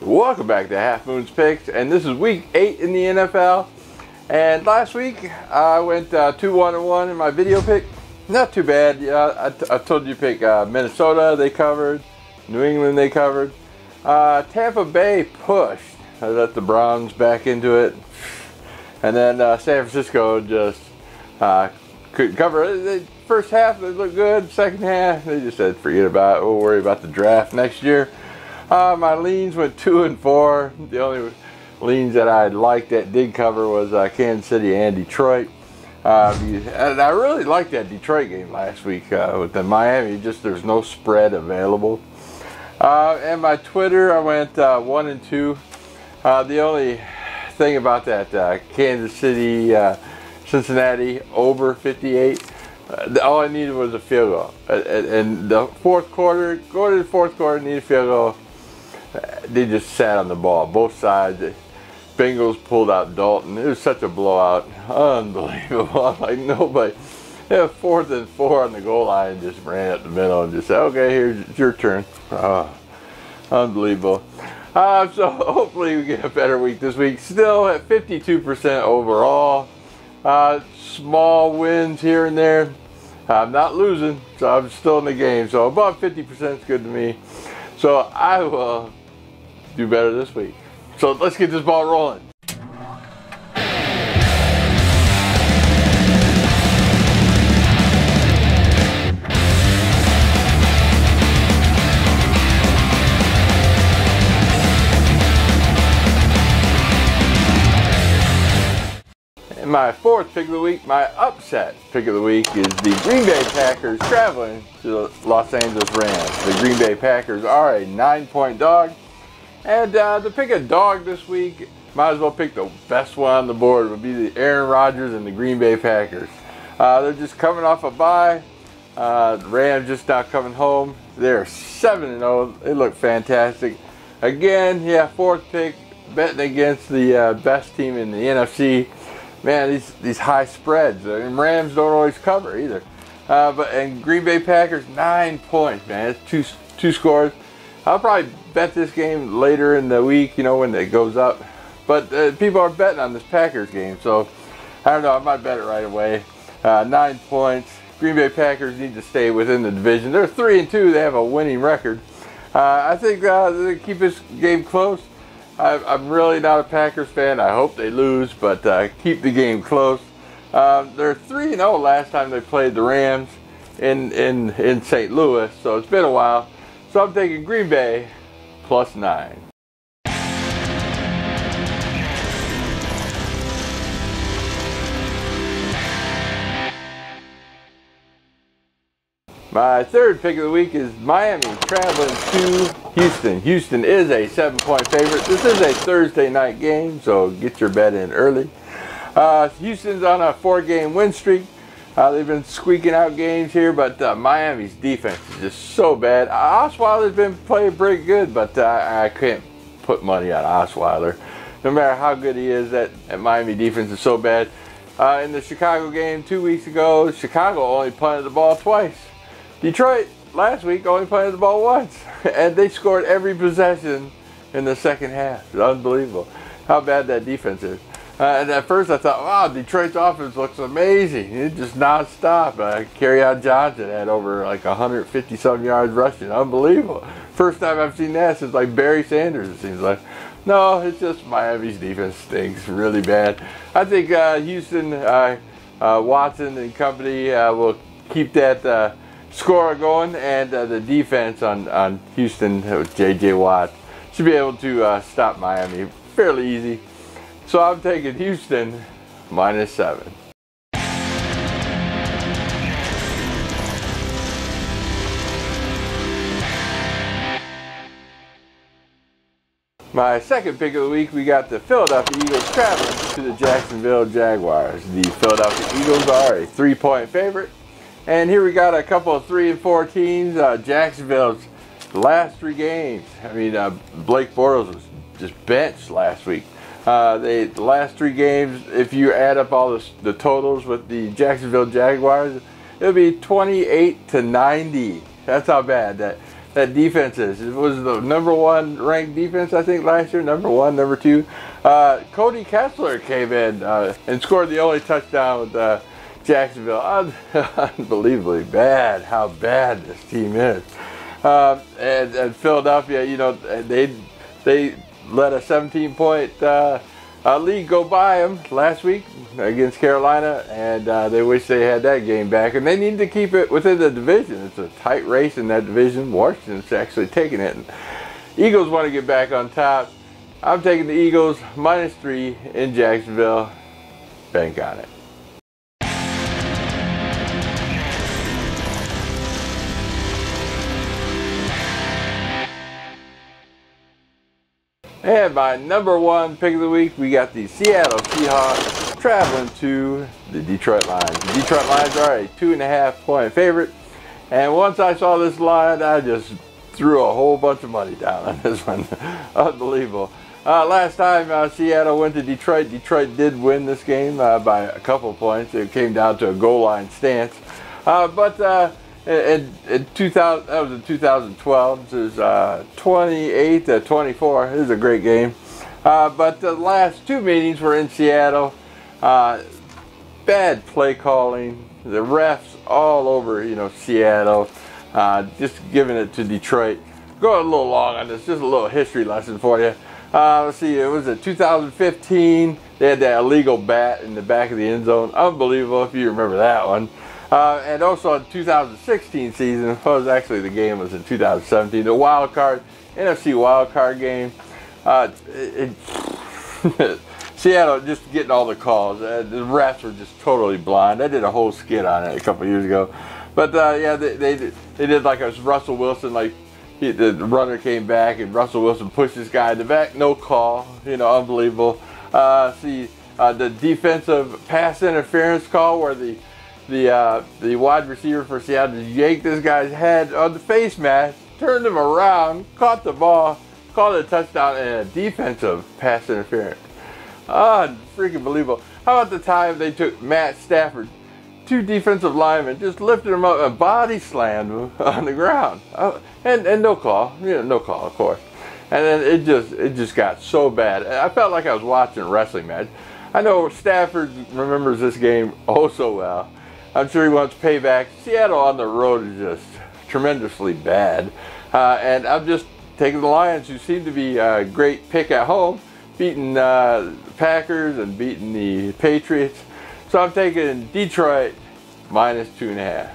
Welcome back to Half Moon's Picks, and this is week 8 in the NFL. And last week I went 2-1-1 in my video pick. Not too bad. Yeah, I told you to pick Minnesota. They covered. New England. They covered. Tampa Bay pushed. I let the Browns back into it, and then San Francisco just couldn't cover. The first half they looked good. Second half they just said forget about it. We'll worry about the draft next year. My leans went 2 and 4. The only leans that I liked that did cover was Kansas City and Detroit. And I really liked that Detroit game last week with the Miami. Just there's no spread available. And my Twitter, I went 1 and 2. The only thing about that Kansas City, Cincinnati over 58. All I needed was a field goal. And the fourth quarter, going to the fourth quarter, needed a field goal. They just sat on the ball, both sides. The Bengals pulled out Dalton. It was such a blowout. Unbelievable. I'm like, nobody. They have 4th and 4 on the goal line and just ran up the middle and just said, okay, here's your turn. Unbelievable. So hopefully we get a better week this week. Still at 52% overall. Small wins here and there. I'm not losing, so I'm still in the game. So above 50% is good to me. So I will do better this week. So let's get this ball rolling. And my fourth pick of the week, my upset pick of the week, is the Green Bay Packers traveling to the Los Angeles Rams. The Green Bay Packers are a 9-point dog. And to pick a dog this week, might as well pick the best one on the board. It would be the Aaron Rodgers and the Green Bay Packers. They're just coming off a bye. The Rams just now coming home. They're 7-0. They look fantastic. Again, yeah, fourth pick, betting against the best team in the NFC. Man, these high spreads. And Rams don't always cover either. And Green Bay Packers, 9 points, man. It's two scores. I'll probably bet this game later in the week, you know, when it goes up. But people are betting on this Packers game, so I don't know. I might bet it right away. 9 points. Green Bay Packers need to stay within the division. They're 3-2. They have a winning record. I think they keep this game close. I'm really not a Packers fan. I hope they lose, but keep the game close. They're 3-0 last time they played the Rams in St. Louis, so it's been a while. So I'm taking Green Bay +9. My third pick of the week is Miami traveling to Houston. Houston is a 7-point favorite. This is a Thursday night game, so get your bet in early. Houston's on a 4-game win streak. They've been squeaking out games here, but Miami's defense is just so bad. Osweiler's been playing pretty good, but I can't put money on Osweiler. No matter how good he is, that Miami defense is so bad. In the Chicago game 2 weeks ago, Chicago only punted the ball twice. Detroit last week only punted the ball once, and they scored every possession in the second half. It's unbelievable how bad that defense is. And at first I thought, wow, Detroit's offense looks amazing. It's just nonstop. Kerryon Johnson had over like 150-something yards rushing. Unbelievable. First time I've seen that since like Barry Sanders, it seems like. No, it's just Miami's defense stinks really bad. I think Houston, Watson and company will keep that score going, and the defense on Houston with J.J. Watt should be able to stop Miami fairly easy. So I'm taking Houston -7. My second pick of the week, we got the Philadelphia Eagles traveling to the Jacksonville Jaguars. The Philadelphia Eagles are a 3-point favorite. And here we got a couple of 3 and 4 teams. Jacksonville's last 3 games. I mean, Blake Bortles was just benched last week. The last 3 games, if you add up all the totals with the Jacksonville Jaguars, it'll be 28-90. That's how bad that that defense is. It was the #1 ranked defense, I think, last year. #1, #2. Cody Kessler came in and scored the only touchdown with Jacksonville. Unbelievably bad, how bad this team is. And Philadelphia, you know, they let a 17-point lead go by them last week against Carolina, and they wish they had that game back. And they need to keep it within the division. It's a tight race in that division. Washington's actually taking it. And Eagles want to get back on top. I'm taking the Eagles -3 in Jacksonville. Bank on it. And my #1 pick of the week, we got the Seattle Seahawks traveling to the Detroit Lions. The Detroit Lions are a 2.5-point favorite. And once I saw this line, I just threw a whole bunch of money down on this one. Unbelievable. Last time Seattle went to Detroit, Detroit did win this game by a couple points. It came down to a goal line stance. In 2000, that was in 2012. This is 28-24. This is a great game. But the last two meetings were in Seattle. Bad play calling. The refs all over, you know, Seattle. Just giving it to Detroit. Going a little long on this. Just a little history lesson for you. Let's see. It was in 2015. They had that illegal bat in the back of the end zone. Unbelievable if you remember that one. And also in 2016 season, well, actually the game was in 2017, the wild card, NFC wild card game. Seattle just getting all the calls. The refs were just totally blind. I did a whole skit on it a couple years ago. But yeah, they did like a Russell Wilson, like the runner came back and Russell Wilson pushed this guy in the back, no call, you know, unbelievable. The defensive pass interference call where the wide receiver for Seattle just yanked this guy's head on the face mask, turned him around, caught the ball, called it a touchdown, and a defensive pass interference. Freaking believable. How about the time they took Matt Stafford, two defensive linemen, just lifted him up and body slammed him on the ground. And no call, you know, no call, of course. And then it just got so bad. I felt like I was watching a wrestling match. I know Stafford remembers this game oh so well. I'm sure he wants payback. Seattle on the road is just tremendously bad. And I'm just taking the Lions, who seem to be a great pick at home, beating the Packers and beating the Patriots. So I'm taking Detroit -2.5.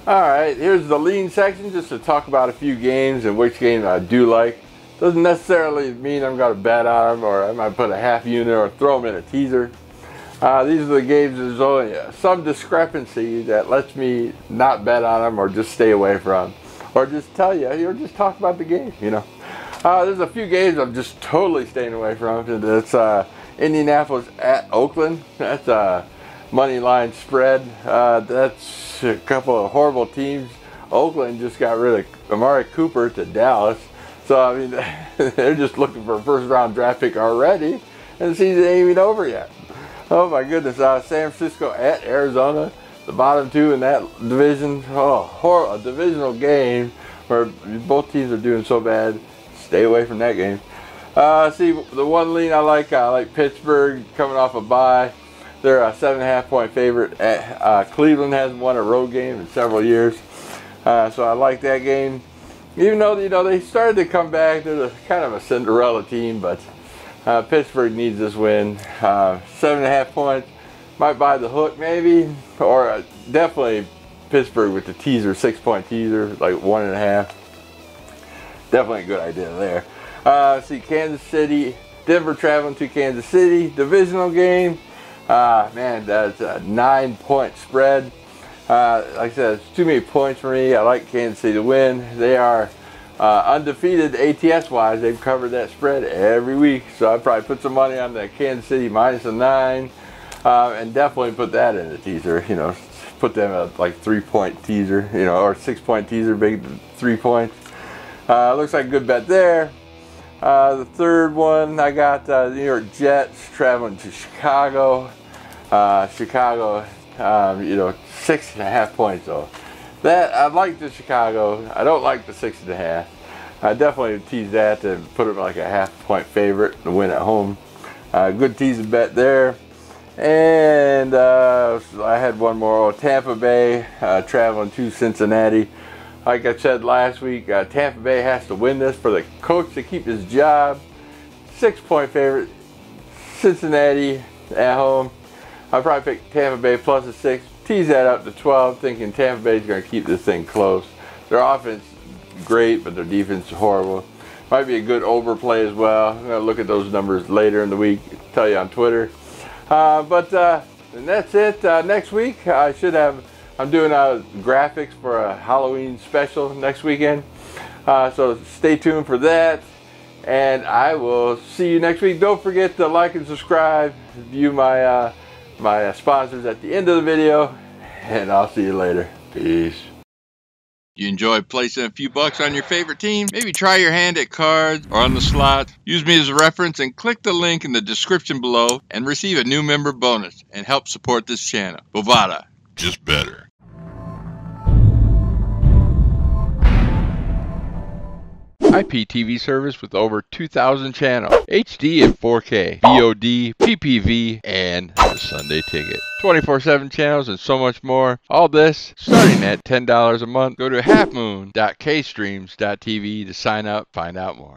Alright, here's the lean section, just to talk about a few games and which games I do like. Doesn't necessarily mean I'm going to bet on them, or I might put a half unit or throw them in a teaser. These are the games there's only some discrepancy that lets me not bet on them or just stay away from. Or just tell you, or just talk about the game, you know. There's a few games I'm just totally staying away from. It's Indianapolis at Oakland. That's a money line spread. That's a couple of horrible teams. Oakland just got rid of Amari Cooper to Dallas. So, I mean, they're just looking for a first-round draft pick already, and the season ain't even over yet. Oh, my goodness. San Francisco at Arizona, the bottom two in that division. Oh, a divisional game where both teams are doing so bad. Stay away from that game. See, the one lean I like Pittsburgh coming off a bye. They're a 7.5-point favorite. Cleveland hasn't won a road game in several years, so I like that game. Even though, you know, they started to come back, they're kind of a Cinderella team, but Pittsburgh needs this win. 7.5 points, might buy the hook maybe, or definitely Pittsburgh with the teaser, 6-point teaser, like 1.5. Definitely a good idea there. See, Kansas City, Denver traveling to Kansas City, divisional game. Man, that's a 9-point spread. Like I said, it's too many points for me. I like Kansas City to win. They are undefeated ATS wise. They've covered that spread every week. So I'd probably put some money on the Kansas City -9. And definitely put that in the teaser. You know, put them at like 3-point teaser, you know, or 6-point teaser, big 3 points. Looks like a good bet there. The third one, I got the New York Jets traveling to Chicago. Chicago, you know, 6.5 points though. That, I like the Chicago. I don't like the 6.5. I definitely tease that to put it like a half-point favorite to win at home. Good teasing bet there. And I had one more. Tampa Bay traveling to Cincinnati. Like I said last week, Tampa Bay has to win this for the coach to keep his job. 6-point favorite. Cincinnati at home. I'll probably pick Tampa Bay plus a 6. Tease that up to 12, thinking Tampa Bay is going to keep this thing close. Their offense great, but their defense is horrible. Might be a good overplay as well. I'm going to look at those numbers later in the week. Tell you on Twitter. And that's it. Next week I should have. I'm doing graphics for a Halloween special next weekend. So stay tuned for that. And I will see you next week. Don't forget to like and subscribe. View my my sponsors at the end of the video, and I'll see you later. Peace. You enjoy placing a few bucks on your favorite team? Maybe try your hand at cards or on the slot. Use me as a reference and click the link in the description below and receive a new member bonus and help support this channel. Bovada, just better. IPTV service with over 2,000 channels, HD and 4K, VOD, PPV, and the Sunday Ticket. 24/7 channels and so much more. All this starting at $10 a month. Go to halfmoon.kstreams.tv to sign up, find out more.